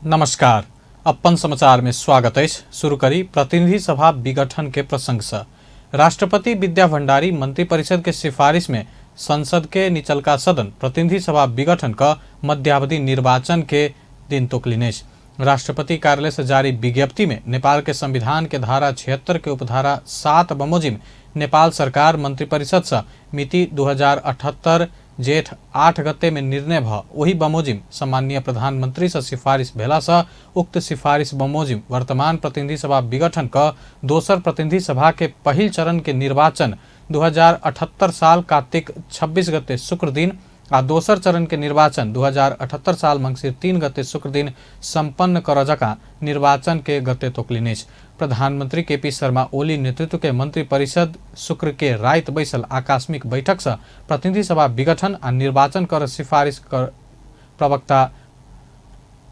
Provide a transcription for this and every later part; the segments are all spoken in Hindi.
नमस्कार। अपन समाचार में स्वागत है। शुरू करी प्रतिनिधि सभा विघटन के प्रसंग से। राष्ट्रपति विद्या भंडारी मंत्रिपरिषद के सिफारिश में संसद के निचलका सदन प्रतिनिधि सभा विघटन का मध्यावधि निर्वाचन के दिन तोकलिने। राष्ट्रपति कार्यालय से जारी विज्ञप्ति में नेपाल के संविधान के धारा 76 के उपधारा 7 बमोजिम नेपाल सरकार मंत्रिपरिषद से मिति 2078 जेठ 8 गते में निर्णय भ वही बमोजिम सम्माननीय प्रधानमंत्री से सिफारिश भेला से उक्त सिफारिश बमोजिम वर्तमान प्रतिनिधि सभा विघटन का दोसर प्रतिनिधि सभा के पहिल चरण के निर्वाचन 2078 साल कार्तिक 26 गते शुक्र दिन आ दोसर चरण के निर्वाचन 2078 साल मंगसिर 3 गते शुक्र दिन संपन्न करजका निर्वाचन के गते तोकलिने। प्रधानमंत्री केपी शर्मा ओली नेतृत्व के मंत्री परिषद शुक्र के रात बैसल आकस्मिक बैठक से प्रतिनिधि सभा विघटन आ निर्वाचन कर सिफारिश कर प्रवक्ता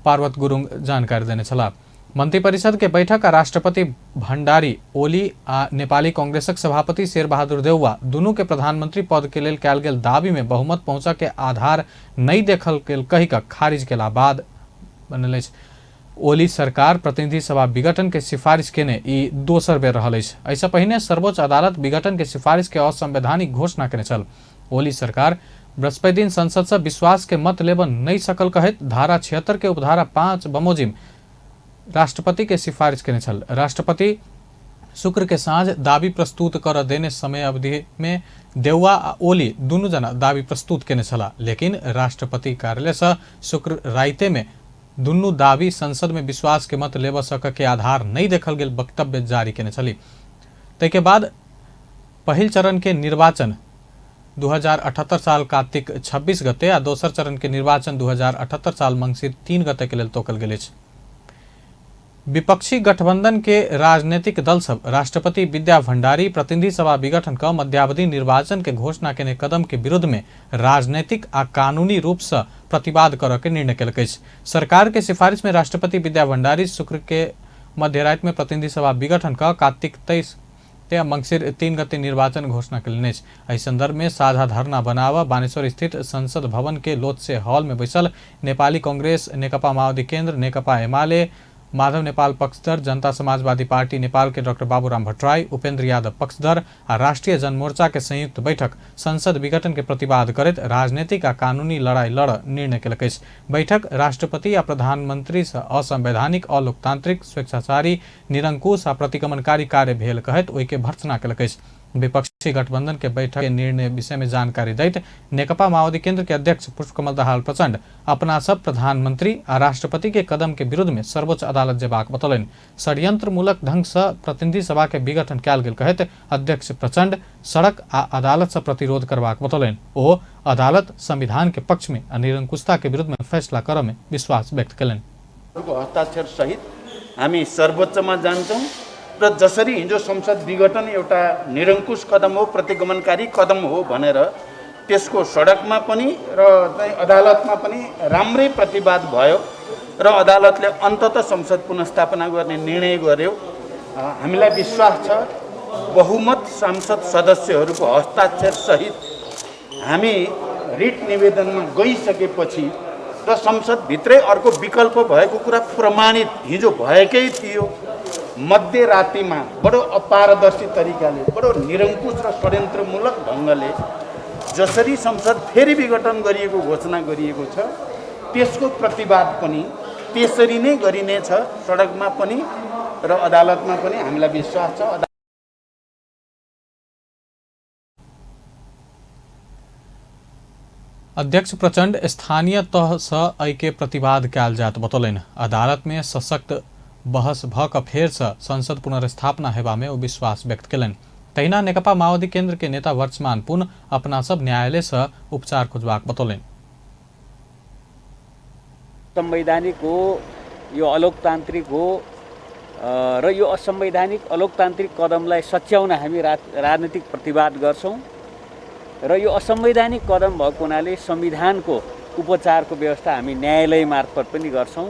पार्वत गुरुङ जानकारी देने छला। मंत्रिपरिषद के बैठक आ राष्ट्रपति भंडारी ओली आ नेपाली कांग्रेसक सभापति शेरबहादुर देउवा दुनू के प्रधानमंत्री पद के लेल कैल गेल दावी में बहुमत पहुंचा के आधार नहीं देखल गेल कही का खारिज केला बाद बनल। ओली सरकार प्रतिनिधि सभा विघटन के सिफारिश केने ई दोसर बेर रहल। ऐसा पहिने सर्वोच्च अदालत विघटन के सिफारिश के असंवैधानिक घोषणा केने छल। ओली सरकार बृहस्पति दिन संसद से विश्वास के मत लेबन नहीं सकल कहत धारा 76 के उपधारा 5 बमोजिम राष्ट्रपति के सिफारिश केने छल। राष्ट्रपति शुक्र के साँझ दावी प्रस्तुत कर देने समय अवधि में देउवा आ ओली दुनू जना दावी प्रस्तुत केने छला, लेकिन राष्ट्रपति कार्यालय से शुक्र राइते में दुनू दावी संसद में विश्वास के मत लेब सक के आधार नहीं देखल गेल वक्तव्य जारी केने छली। तैके बाद पहिल चरण के निर्वाचन 2078 साल कार्तिक 26 गते आ दोसर चरण के निर्वाचन 2078 साल मंगसिर 3 गते के लेल तोकल गेल। विपक्षी गठबंधन के राजनीतिक दल सब राष्ट्रपति विद्या भंडारी प्रतिनिधि सभा विघटन का मध्यावधि निर्वाचन के घोषणा केने कदम के विरुद्ध में राजनीतिक आ कानूनी रूप से प्रतिवाद कर के निर्णय केलक। सरकार के सिफारिश में राष्ट्रपति विद्या भंडारी शुक्र के मध्यरात में प्रतिनिधि सभा विघटन का कार्तिक 23 मंगसिर 3 गते निर्वाचन घोषणा केलने। एहि संदर्भ में साझा धरना बनावा बानेश्वर स्थित संसद भवन के लोत्से हॉल में बैसल नेपाली कांग्रेस, नेकपा माओवादी केन्द्र, नेकपा एमाले, माधव नेपाल पक्षधर, जनता समाजवादी पार्टी नेपाल के डॉक्टर बाबूराम भट्टराई, उपेन्द्र यादव पक्षधर आ राष्ट्रीय जनमोर्चा के संयुक्त बैठक संसद विघटन के प्रतिवाद करत राजनीतिक आ कानूनी लड़ाई लड़ निर्णय केलक। बैठक राष्ट्रपति आ प्रधानमंत्री से असंवैधानिक, अलोकतांत्रिक, स्वेच्छाचारी, निरंकुश आ प्रतिगमनकारी कार्य भेल कहत ओहि के भर्त्सना केलक। विपक्षी गठबंधन के बैठक के निर्णय विषय में जानकारी दैत नेकपा माओवादी केन्द्र के अध्यक्ष पुष्पकमल दाहाल प्रचंड अपना सब प्रधानमंत्री आ राष्ट्रपति के कदम के विरुद्ध में सर्वोच्च अदालत जेबाक बतौलन। षड्यंत्र मूलक ढंग से प्रतिनिधि सभा के विघटन कैल गेल कहत अध्यक्ष प्रचंड सड़क आ अदालत से प्रतिरोध करबाक बतौलन। ओ अदालत संविधान के पक्ष में आ निरंकुशता के विरुद्ध में फैसला करे में विश्वास व्यक्त कलन। हस्ताक्षर सहित हामी सर्वोच्चमा जान्छौं र जसरी हिजो संसद विघटन एउटा निरंकुश कदम हो, प्रतिगमनकारी कदम हो भनेर त्यसको सडकमा पनि र अदालतमा पनि राम्रै प्रतिवाद भयो र अदालतले अन्ततः संसद पुनर्स्थापना गर्ने निर्णय गर्यो। हामीलाई विश्वास छ बहुमत सांसद सदस्यहरूको हस्ताक्षर सहित हामी रिट निवेदनमा गइसकेपछि र संसदभित्रै अर्को विकल्प भएको कुरा प्रमाणित हिजो भएकै थियो। मध्यरातिमा बडो अपारदर्शी तरिकाले, बडो निरंकुश र षड्यन्त्रमूलक ढङ्गले जसरी संसद फेरि विघटन गरिएको घोषणा गरिएको छ त्यसको प्रतिवाद पनि त्यसरी नै गरिनेछ। सडकमा पनि र अदालतमा पनि हामीलाई विश्वास छ। अध्यक्ष प्रचंड स्थानीय तह से ऐके प्रतिवाद कैल जात बतौलन। अदालत में सशक्त बहस भक फेर से संसद पुनर्स्थापना हेबा में विश्वास व्यक्त कलन। तहिना नेकपा माओवादी केन्द्र के नेता वर्चमान पुन अपना सब न्यायालय से उपचार खोजबाक बतौलन। संवैधानिक हो, यो अलोकतान्त्रिक हो र यो असंवैधानिक अलोकतान्त्रिक कदमलाई सच्याउन हामी राजनीतिक प्रतिवाद गर्छौं र यो असंवैधानिक कदम भएको हुनाले संविधानको उपचारको व्यवस्था हामी न्यायालय मार्फत पनि गर्छौं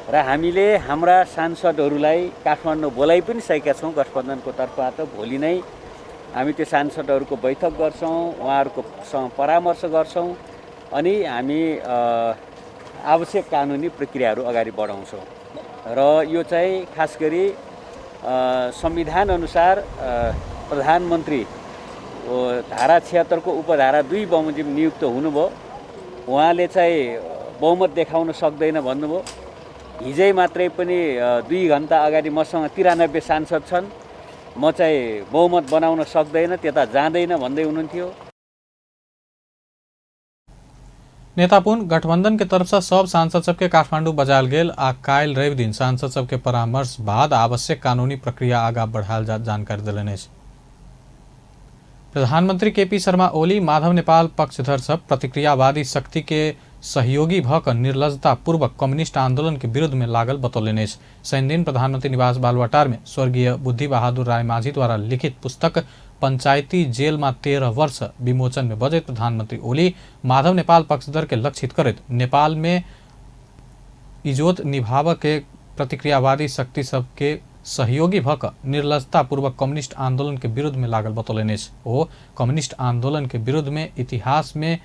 र हामीले हाम्रा सांसदहरूलाई काठमाडौँ बोलाइ पनि सकेका छौं। गठबन्धनको तर्फबाट भोलि नै हामी त्यो सांसदहरूको बैठक गर्छौं, उहाँहरूको परामर्श गर्छौं अनि हामी आवश्यक कानुनी प्रक्रियाहरू अगाडि बढाउँछौँ र यो चाहिँ खास गरी संविधान अनुसार प्रधानमन्त्री धारा 76 को उपधारा 2 बमोजिम नियुक्त हुनुभयो। उहाँले चाहिँ बहुमत देखाउन सक्दैन भन्नुभयो। हिजै मात्रै पनि 2 घन्टा अगाडि मसँग 93 सांसद छन्, म चाहिँ बहुमत बनाउन सक्दैन, त्यता जाँदैन भन्दै हुनुहुन्थ्यो। नेतापुन गठबंधन के तरफ से सब सांसद सबके काठमांडू बजायल गेल आ काल्हि रवि दिन सांसद सबके परामर्श बाद आवश्यक कानूनी प्रक्रिया आगा बढ़ायल जानकारी देलनि अछि। प्रधानमंत्री केपी शर्मा ओली माधव नेपाल पक्षधर सब प्रतिक्रियावादी शक्ति के सहयोगी भक निर्लजता पूर्वक कम्युनिस्ट आंदोलन के विरुद्ध में लागल बतौलनि अछि। शनि दिन प्रधानमंत्री निवास बालुवाटार में स्वर्गीय बुद्धि बहादुर राय माझी द्वारा लिखित पुस्तक पंचायती जेल में 13 वर्ष विमोचन में बजैत प्रधानमंत्री ओली माधव नेपाल पक्षधर के लक्षित करत नेपाल में इजोत निभाव के प्रतिक्रियावादी शक्ति सबके सहयोगी भक निर्लजता पूर्वक कम्युनिस्ट आंदोलन के विरुद्ध में लागल बतौलनि अछि। ओ कम्युनिस्ट आंदोलन के विरुद्ध में इतिहास में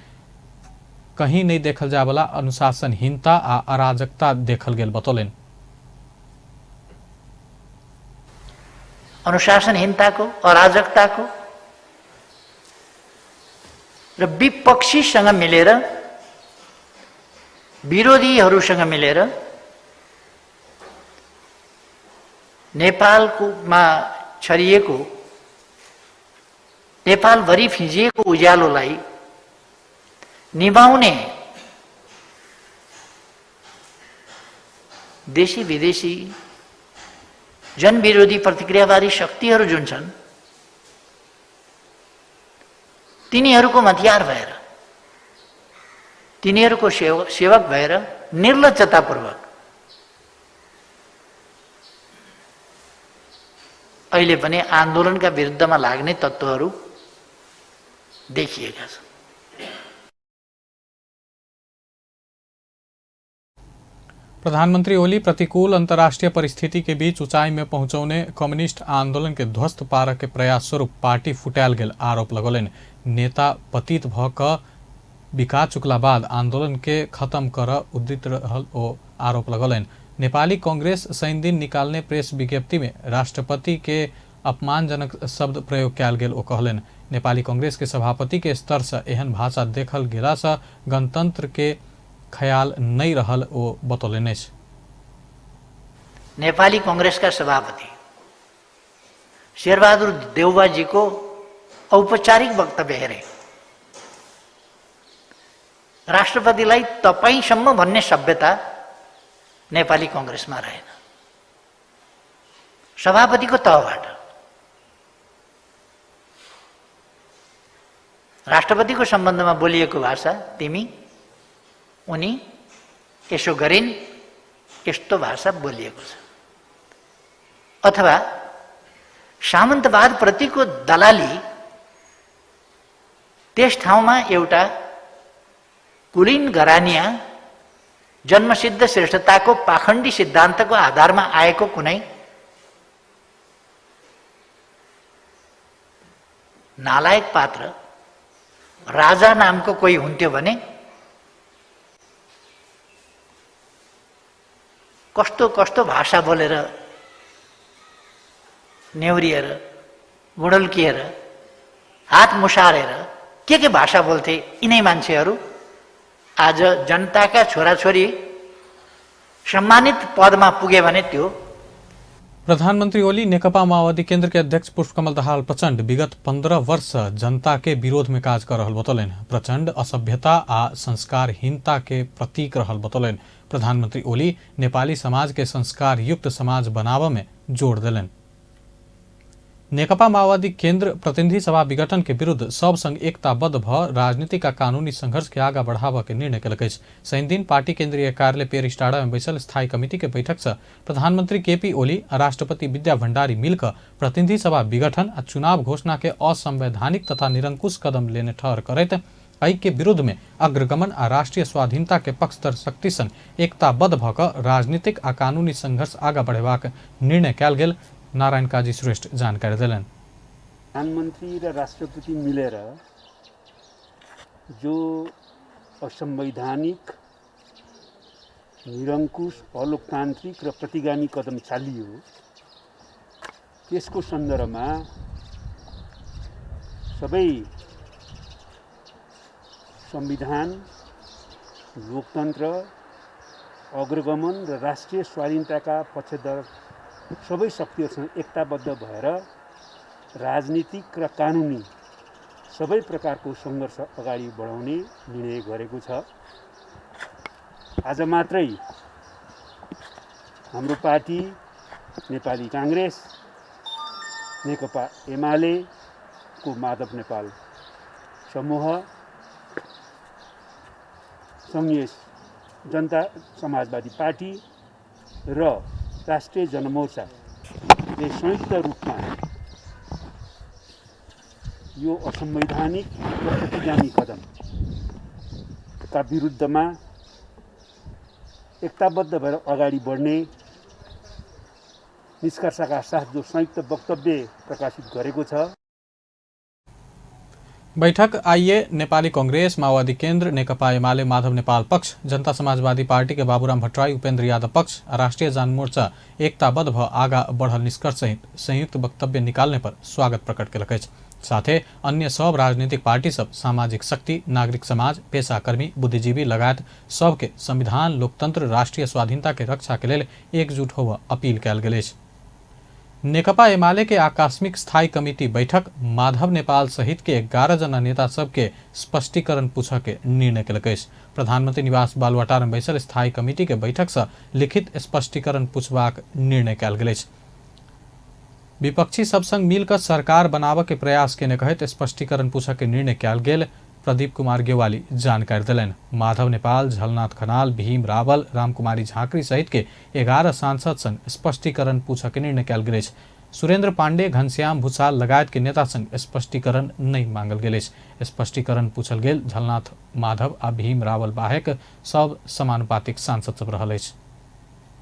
कहीं नहीं देखल जाए वाला अनुशासनहीनता आ अराजकता देखल गेल बतौलनि। अनुशासनहीनताको, अराजकताको र विपक्षीसँग मिलेर, विरोधीहरूसँग मिलेर नेपालमा छरिएको, नेपालभरि फिँजिएको उज्यालोलाई निभाउने देशी विदेशी जनविरोधी प्रतिक्रियावादी शक्तिहरू जुन छन्, तिनीहरूको हतियार भएर, तिनीहरूको सेवक भएर निर्लज्जतापूर्वक अहिले पनि आन्दोलनका विरुद्धमा लाग्ने तत्त्वहरू देखिएका छन्। प्रधानमंत्री ओली प्रतिकूल अंतर्राष्ट्रीय परिस्थिति के बीच ऊंचाई में पहुंचौने कम्युनिस्ट आंदोलन के ध्वस्त पार के प्रयास स्वरूप पार्टी फुटायल गेल आरोप लगौलनि। नेता पतित भ क बिका चुकला बाद आंदोलन के खत्म कर उद्यत रहल ओ आरोप लगौलनि। नेपाली कांग्रेस शनि दिन निकालने प्रेस विज्ञप्ति में राष्ट्रपति के अपमानजनक शब्द प्रयोग कयल गेल ओ कहलनि। नेपाली कांग्रेस के सभापति के स्तर से एहन भाषा देखल गेला से गणतंत्र के ख्याल नहीं रहल ओ बतौलनि। नेपाली कांग्रेसका सभापति शेरबहादुर देउवाजीको औपचारिक वक्तव्य हेरे राष्ट्रपतिलाई तपाईसम्म भन्ने सभ्यता नेपाली कांग्रेसमा रहेन। सभापतिको तहबाट राष्ट्रपतिको सम्बन्धमा बोलिएको भाषा तिमी, उनी, यसो गरिन्, यस्तो भाषा बोलिएको छ। अथवा सामन्तवाद प्रतिको दलाली त्यस ठाउँमा एउटा कुलीन घरानिया जन्मसिद्ध श्रेष्ठताको पाखण्डी सिद्धान्तको आधारमा आएको कुनै नालायक पात्र राजा नामको कोही हुन्थ्यो भने कस्तो कस्तो भाषा बोलेर, नेउरिएर, गुडल्किएर, हात मुसारेर के भाषा बोल्थे यिनै मान्छेहरू आज जनताका छोराछोरी सम्मानित पदमा पुगे भने त्यो। प्रधानमंत्री ओली नेकपा माओवादी केंद्र के अध्यक्ष पुष्पकमल दाहाल प्रचंड विगत 15 वर्ष जनता के विरोध में काज कर रहल बतौलनि। प्रचंड असभ्यता आ संस्कारहीनता के प्रतीक रहल बतौलनि। प्रधानमंत्री ओली नेपाली समाज के संस्कार युक्त समाज बनाव में जोड़ दिलनि। नेकपा माओवादी केंद्र प्रतिनिधि सभा विघटन के विरुद्ध सब संग एकताबद्ध भ राजनीतिक आ कानूनी संघर्ष के आगा बढ़ावा के निर्णय कलक अछि। शनि दिन पार्टी केंद्रीय कार्यालय पेरिस्टाडा में बैसल स्थायी कमिटी के बैठक से प्रधानमंत्री केपी ओली आ राष्ट्रपति विद्या भण्डारी मिलकर प्रतिनिधि सभा विघटन आ चुनाव घोषणा के असंवैधानिक तथा निरंकुश कदम लेने ठहर करैत एहि के विरुद्ध में अग्रगमन आ राष्ट्रीय स्वाधीनता के पक्षधर शक्ति संग एकताबद्ध भ क राजनीतिक आ कानूनी संघर्ष आगा बढ़ेबाक निर्णय कयल गेल नारायण काजी श्रेष्ठ जानकारी दिलनि। प्रधानमंत्री र राष्ट्रपति मिलेर जो असंवैधानिक निरङ्कुश अलोकतान्त्रिक र प्रतिगामी कदम चालियो त्यसको सन्दर्भमा सबै संविधान, लोकतन्त्र, अग्रगमन र राष्ट्रिय स्वाधीनताका पक्षधर सबै शक्तिहरूसँग एकताबद्ध भएर राजनीतिक र कानुनी सबै प्रकारको सङ्घर्ष अगाडि बढाउने निर्णय गरेको छ। आज मात्रै हाम्रो पार्टी नेपाली काङ्ग्रेस, नेकपा एमालेको माधव नेपाल समूह, सङ्घीय जनता समाजवादी पार्टी र राष्ट्रिय जनमोर्चाले संयुक्त रूपमा यो असंवैधानिक र प्रतिगामी कदमका विरुद्धमा एकताबद्ध भएर अगाडि बढ्ने निष्कर्षका साथ जो संयुक्त वक्तव्य प्रकाशित गरेको छ। बैठक आइए नेपाली कांग्रेस, माओवादी केन्द्र, नेकपा एमाले माधव नेपाल पक्ष, जनता समाजवादी पार्टी के बाबूराम भट्टराई, उपेन्द्र यादव पक्ष, राष्ट्रिय जनमोर्चा एकताबद्ध भ आगा बढ़ल निष्कर्ष सहित संयुक्त वक्तव्य निकालने पर स्वागत प्रकट केलक अछि। साथे अन्य सब राजनीतिक पार्टी सब, सामाजिक शक्ति, नागरिक समाज, पेशाकर्मी, बुद्धिजीवी लगायत सबके संविधान, लोकतंत्र, राष्ट्रीय स्वाधीनता के रक्षा के लेल एकजुट होबऽ अपील कयल गेल अछि। नेकपा एमाले के आकस्मिक स्थायी कमिटी बैठक माधव नेपाल सहित के 11 जना नेता सबके स्पष्टीकरण पूछे के निर्णय केलक अछि। प्रधानमंत्री निवास बालुवाटार में बैसल स्थायी कमिटी के बैठक से लिखित स्पष्टीकरण पूछबाक निर्णय कयल गेल अछि। विपक्षी सब संग मिलकर सरकार बनाबऽ के प्रयास केने कहैत स्पष्टीकरण पूछे के निर्णय कयल गेल प्रदीप कुमार गेवाली जानकारी देलनि। माधव नेपाल, झलनाथ खनाल, भीम रावल, रामकुमारी झाँक्री सहित के 11 सांसद संग स्पष्टीकरण पूछे के निर्णय कयल गेल अछि। सुरेन्द्र पाण्डे, घनश्याम भूषाल लगायत के नेता संग स्पष्टीकरण नहीं मांगल गेल अछि। स्पष्टीकरण पूछल गेल झलनाथ, माधव आ भीम रावल बाहेक सब समानुपातिक सांसद सब रहल अछि।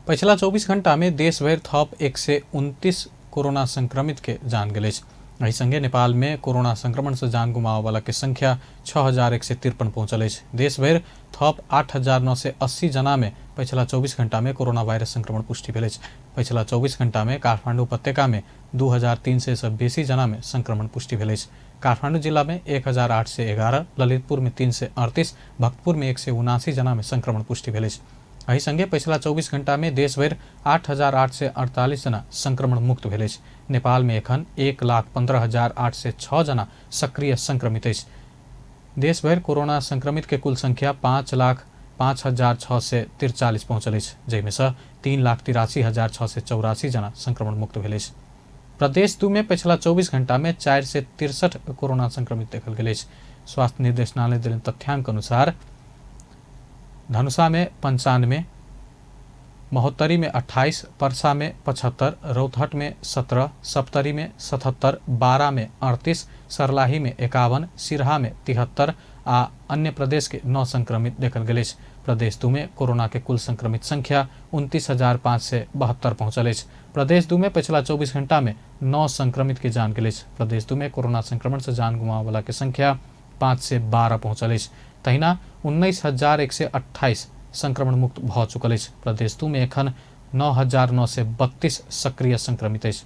पिछला 24 घंटा में देश भर थप 129 कोरोना संक्रमित के जान गेल अछि। एहि संगे नेपाल में कोरोना संक्रमण से जान गुमावे वाला के संख्या 6153 पहुंचल अछि। देश भर थप 8980 जना में पिछला 24 घंटा में कोरोना वायरस संक्रमण पुष्टि भेल अछि। पिछला 24 घंटा में काठमांडू उपत्यका में 2300 से बेसी जना में संक्रमण पुष्टि भेल अछि। काठमांडू जिला में 1811, ललितपुर में 338, भक्तपुर में 179 जना में संक्रमण पुष्टि भेल अछि। एहि संगे पिछला 24 घंटा में देश भर 8848 जना संक्रमण मुक्त भेल अछि। नेपाल में एखन 1,15,806 जना सक्रिय संक्रमित अछि। देश भर कोरोना संक्रमित के कुल संख्या 5,05,643 पहुंचल अछि, जाहिमे से 3,83,684 जना संक्रमण मुक्त भेल अछि। प्रदेश 2 में पिछला 24 घंटा में 4 से 63 कोरोना संक्रमित देखल गेल अछि। स्वास्थ्य निर्देशनालय देल तथ्यांक अनुसार धनुषा में 95, महोत्तरी में 28, परसा में 75, रौतहट में 17, सप्तरी में 77, बारा में 38, सर्लाही में 51, सिरहा में 73 आ अन्य प्रदेश के 9 संक्रमित देखल गेल अछि। प्रदेश 2 में कोरोना के कुल संक्रमित संख्या 29,572 पहुंचल अछि। प्रदेश 2 में पिछला 24 घंटा में 9 संक्रमित के जान गेल अछि। प्रदेश 2 में कोरोना संक्रमण से जान गुमावे वाला के संख्या 5 से 12 पहुंचल अछि। तहिना 19,128 संक्रमण मुक्त भ चुकल अछि। प्रदेश 2 में एखन 9,932 सक्रिय संक्रमित अछि।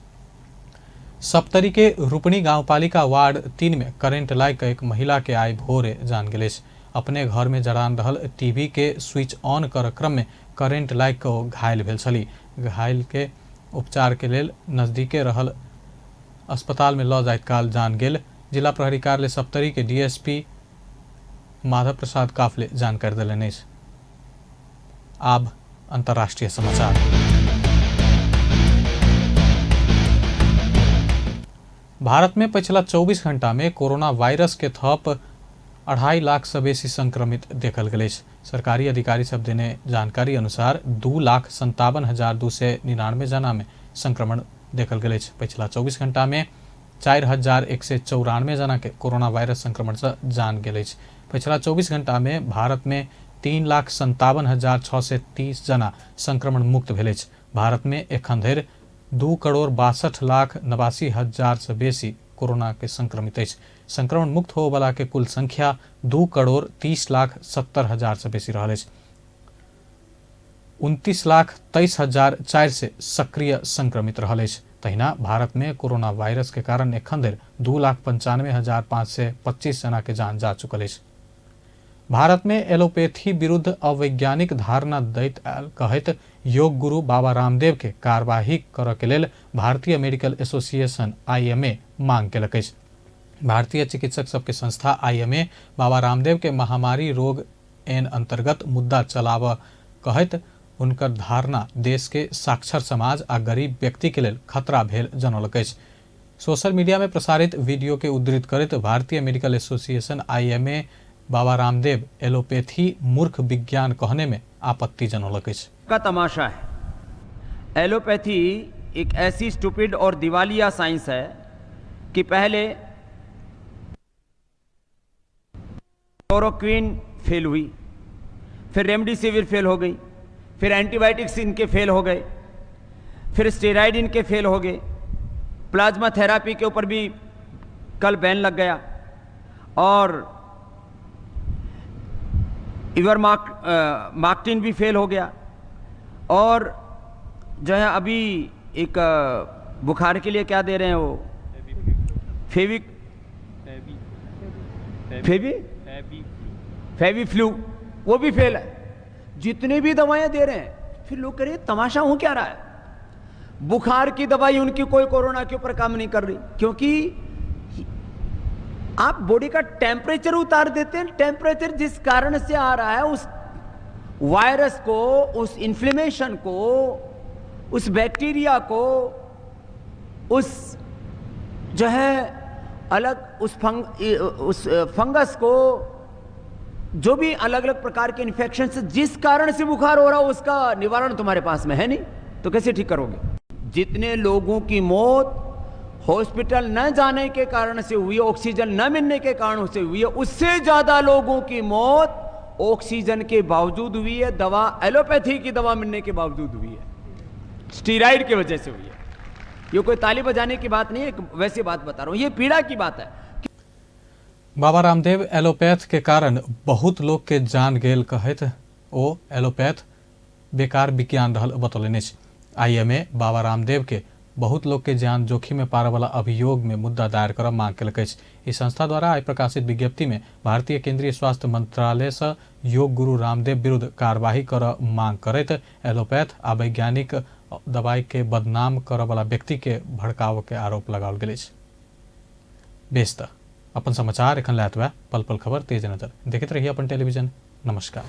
सप्तरी के रूपनी गांवपालिका वार्ड 3 में करेंट लाग एक महिला के आइ भोरे जान गेल अछि। अपने घर में जरान रहल टीवी के स्विच ऑन कर क्रम में करेंट लाग के घायल भेल छली। घायल के उपचार के लेल नजदीके रहल अस्पताल में ल जाइत काल जान गेल। जिला प्रहरी कार्यालय सप्तरी के डीएसपी माधव प्रसाद काफले जानकारी देलनि अछि। आब अंतर्राष्ट्रीय समाचार। भारत में पिछला 24 घंटा में कोरोना वायरस के थप 2.5 लाख से बेसी संक्रमित देखल गेल अछि। सरकारी अधिकारी सब देने जानकारी अनुसार 2,57,299 जना में संक्रमण देखल गेल अछि। पिछला 24 घंटा में 4,194 जना के कोरोना वायरस संक्रमण से जान गेल अछि। पिछला 24 घंटा में भारत में 3,57,630 जना संक्रमण मुक्त भेल अछि। भारत में एखन धरि 2,62,89,000 से बेसी कोरोना के संक्रमित अछि। संक्रमण मुक्त होबय वाला के कुल संख्या 2,30,70,000 से बेसी रहल अछि। 29,23,400 से सक्रिय संक्रमित रहल अछि। तहिना भारत में कोरोना वायरस के कारण एखन धरि 2,95,525 जना के जान जा चुकल अछि। भारत में एलोपैथी विरुद्ध अवैज्ञानिक धारणा दैत आयल कहैत योग गुरु बाबा रामदेव के कार्यवाही करऽ के लेल भारतीय मेडिकल एसोसिएशन IMA मांग केलक अछि। भारतीय चिकित्सक सबके संस्था IMA बाबा रामदेव के महामारी रोग एन अंतर्गत मुद्दा चलाव कहैत उनकर धारणा देश के साक्षर समाज आ गरीब व्यक्ति के लेल खतरा भेल जनौलक अछि। सोशल मीडिया में प्रसारित वीडियो के उद्धृत करैत भारतीय medical association IMA Baba Ramdev allopathy मूर्ख विज्ञान कहने में आपत्ति जनौलक अछि। का तमाशा है, एलोपैथी एक ऐसी स्टूपिड और दिवालिया साइंस है कि पहले क्लोरोक्विन फेल हुई, फिर रेमडेसिविर फेल हो गई, फिर एंटीबायोटिक्स इनके फेल हो गए, फिर स्टेरॉइड इनके फेल हो गए, प्लाज्मा थेरापी के ऊपर भी कल बैन लग गया और इवरमाक्टिन भी फेल हो गया और जो है अभी एक बुखार के लिए क्या दे रहे हैं वो फेवी फ्लू, वो भी फेल है। जितने भी दवाएं दे रहे हैं, फिर लोग कह रहे हैं तमाशा हो क्या रहा है। बुखार की दवाई उनकी कोई कोरोना के ऊपर काम नहीं कर रही, क्योंकि आप बॉडी का टेम्परेचर उतार देते हैं। टेम्परेचर जिस कारण से आ रहा है, उस वायरस को, उस इन्फ्लेमेशन को, उस बैक्टीरिया को, उस जो है अलग उस फंगस को, जो भी अलग अलग प्रकार के इन्फेक्शन से जिस कारण से बुखार हो रहा हो, उसका निवारण तुम्हारे पास में है नहीं, तो कैसे ठीक करोगे। जितने लोगों की मौत हॉस्पिटल न जाने के कारण से हुई, ऑक्सीजन न मिलने के कारण से हुई है, उससे ज्यादा लोगों की मौत ऑक्सीजन के बावजूद हुई है, दवा एलोपैथी की दवा मिलने के बावजूद हुई है, स्टीराइड की वजह से हुई है। ये कोई ताली बजाने की बात नहीं है, वैसी बात बता रहा हूं, ये पीड़ा की बात है। बाबा रामदेव एलोपैथ के कारण बहुत लोग के जान गेल कहैत ओ एलोपैथ बेकार विज्ञान रहल बतौलनि अछि। IMA बाबा रामदेव के बहुत लोग के जान जोखिम में पार वाला अभियोग में मुद्दा दायर करब मांग केलक अछि। इस संस्था द्वारा आइ प्रकाशित विज्ञप्ति में भारतीय केंद्रीय स्वास्थ्य मंत्रालय से योग गुरु रामदेव विरुद्ध कार्यवाही करब मांग करैत एलोपैथ आ वैज्ञानिक दवाई के बदनाम करऽ वाला व्यक्ति के भड़काव के आरोप लगाओल गेल अछि। बेस्त अपन समाचार एखन लायत बा, पल पल खबर तेज नजर देखैत रहिए अपन टेलीविजन। नमस्कार।